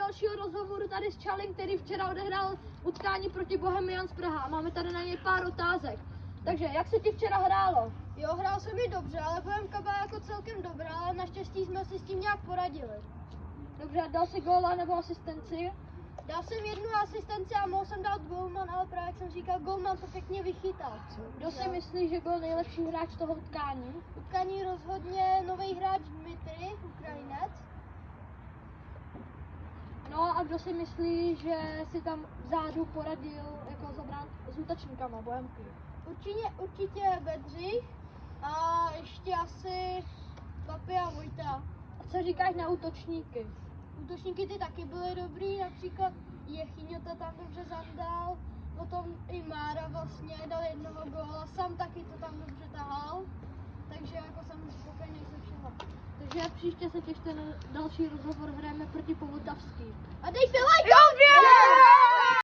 dalšího rozhovoru tady s Čalem, který včera odehrál utkání proti Bohemians Praha. Máme tady na něj pár otázek. Takže, jak se ti včera hrálo? Jo, hrál jsem mi dobře, ale Bohemka byla jako celkem dobrá, ale naštěstí jsme si s tím nějak poradili. Dobře, dal jsi góla nebo asistenci? Dal jsem jednu asistenci a mohl jsem dát golman, ale právě jak jsem říkal, golman to pěkně vychytal. Kdo si myslí, že byl nejlepší hráč toho utkání? Utkání rozhodně nový hráč Dmitry, Ukrajinec. No a kdo si myslí, že si tam vzadu poradil jako s útočníkama Bohemky? Určitě Bedřich a ještě asi Papi a Vojta. A co říkáš na útočníky? Útočníky ty taky byly dobrý, například Jechyňota tam dobře zandal, potom i Mára vlastně dal jednoho góla, Sam taky to tam dobře tahal, takže jako jsem spokojený se všema. Takže příště se těšte na další rozhovor, hrajeme proti Povltavský. A dejte like!